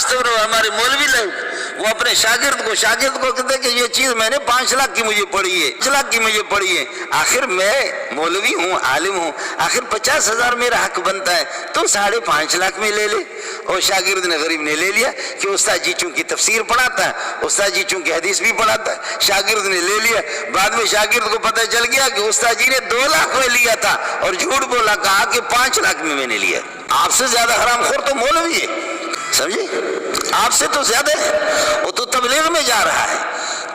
वास्तव में हमारे मौलवी लोग वो अपने शागिर्द को कहते कि ये चीज मैंने 5 लाख की मुझे पड़ी है, 5 लाख की मुझे पड़ी है। आखिर मैं मौलवी हूँ, आलिम हूँ, आखिर 50,000 मेरा हक बनता है, तो 5.5 लाख में ले ले। और शागिर्द ने, गरीब ने ले लिया कि उस्ताद जी चूंकि तफसीर पढ़ाता है, उस्ताद जी चूंकि हदीस भी पढ़ाता है, शागिर्द ने ले लिया। बाद में शागिर्द को पता चल गया कि उस्ताद जी ने 2 लाख में लिया था और झूठ बोला, कहा कि 5 लाख में मैंने लिया। आपसे ज्यादा हरामखोर तो मौलवी है, समझे? आपसे तो ज्यादा है। वो तो तबलीग में जा रहा है,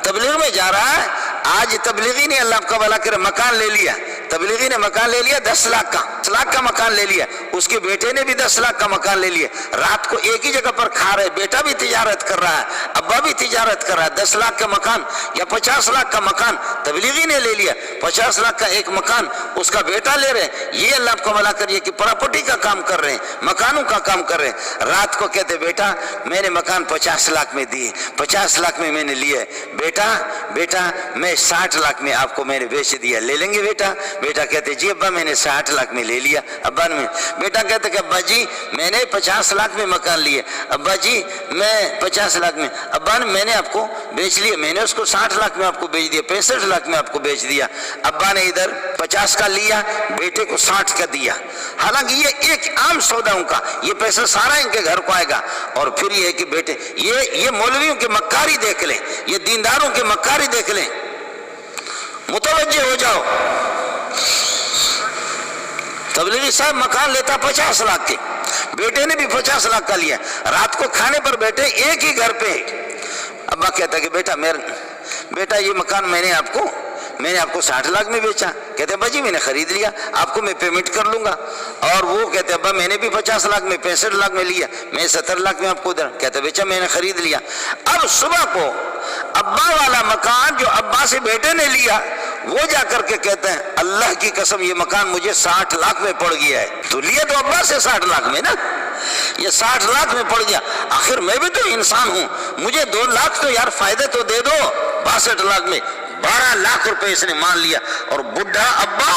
तबलीग में जा रहा है। आज तबलीगी ने, अल्लाह का भला करे, मकान ले लिया, तबलीगी ने मकान ले लिया 10 लाख का, 10 लाख का मकान ले लिया। उसके बेटे ने भी 10 लाख का मकान ले लिया। रात को एक ही जगह पर खा रहे, बेटा भी तिजारत कर रहा है, अब्बा भी तिजारत कर रहा है। 10 लाख का मकान या 50 लाख का मकान तबलीगी ने ले लिया, 50 लाख का एक मकान उसका बेटा ले रहे। ये अल्लाह का भला करिए कि प्रॉपर्टी का काम कर रहे हैं, मकानों का काम कर रहे हैं। रात को कहते, बेटा मैंने मकान 50 लाख में दिए, 50 लाख में मैंने लिए। बेटा मैं 60 लाख में आपको मैंने बेच दिया, ले लेंगे बेटा? बेटा कहते, जी अब्बा मैंने 60 लाख में ले लिया। अब्बा ने, बेटा कहते कि अब्बा जी मैंने 50 लाख में मकान लिए, अब्बा जी मैं 50 लाख में, अब्बा ने मैंने आपको बेच लिया, मैंने उसको 60 लाख में आपको बेच दिया, 65 लाख में आपको बेच दिया। अब्बा ने इधर 50 का लिया, बेटे को 60 का दिया। हालांकि ये एक आम सौदाओं का, ये पैसा सारा इनके घर को आएगा। और फिर ये है कि बेटे, ये मौलवियों के मक्कारी देख लें, ये दीनदारों के मक्कारी देख लें, मुतवज्जे हो जाओ। तबलीगी साहब मकान लेता 50 लाख के, बेटे ने भी 50 लाख का लिया। रात को खाने पर बैठे एक ही घर पे, अब्बा कहता कि बेटा ये मकान मैंने आपको 60 लाख में बेचा। कहते अब्बा जी मैंने खरीद लिया, आपको मैं पेमेंट कर लूंगा। और वो कहते अब्बा मैंने भी 50 लाख में, 65 लाख में लिया, मैं 70 लाख में आपको दे। कहते बेचा मैंने खरीद लिया। अब सुबह को अब्बा वाला मकान जो अब्बा से बेटे ने लिया, वो जाकर के कहते हैं अल्लाह की कसम ये मकान मुझे 60 लाख में पड़ गया है। तो लिया तो अब्बा से 60 लाख में ना, ये 60 लाख में पड़ गया। आखिर मैं भी तो इंसान हूं, मुझे 2 लाख तो यार फायदे तो दे दो। 62 लाख में 12 लाख रुपए इसने मान लिया। और बुढ़ा अब्बा,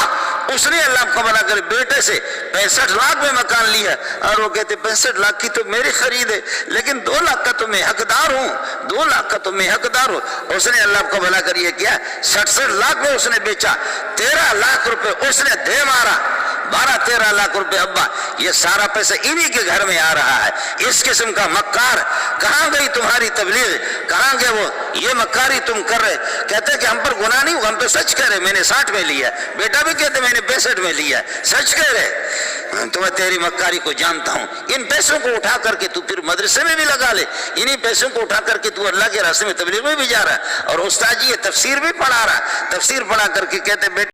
उसने अल्लाह को बना कर बेटे से 65 लाख में मकान लिया। और वो कहते 65 लाख की तो मेरी खरीद है, लेकिन 2 लाख का तो मैं हकदार हूँ, 2 लाख का तो मैं हकदार हूँ। उसने अल्लाह को भला कर ये किया, 67 लाख में उसने बेचा, 13 लाख रुपए उसने दे मारा। 12-13 लाख रुपए अब्बा, ये सारा पैसा इन्हीं के घर में आ रहा है। इस किस्म का मक्कार, कहाँ गई तुम्हारी तबलीग, कहाँ गए वो, ये मक्कारी तुम कर रहे। कहते कि हम पर गुनाह नहीं, हम तो सच कह रहे, मैंने 60 में लिया। बेटा भी कहते मैंने 65 में लिया, सच कह रहे। तो मैं तेरी मक्कारी को जानता हूँ। इन पैसों को उठा करके तू फिर मदरसे में भी लगा ले, इन्हीं पैसों को उठा करके तू अल्लाह के रास्ते में तबलीग में भी जा रहा है। और उस्ताद जी ये तफसीर भी पढ़ा रहा, तफसीर पढ़ा करके कहते बेटा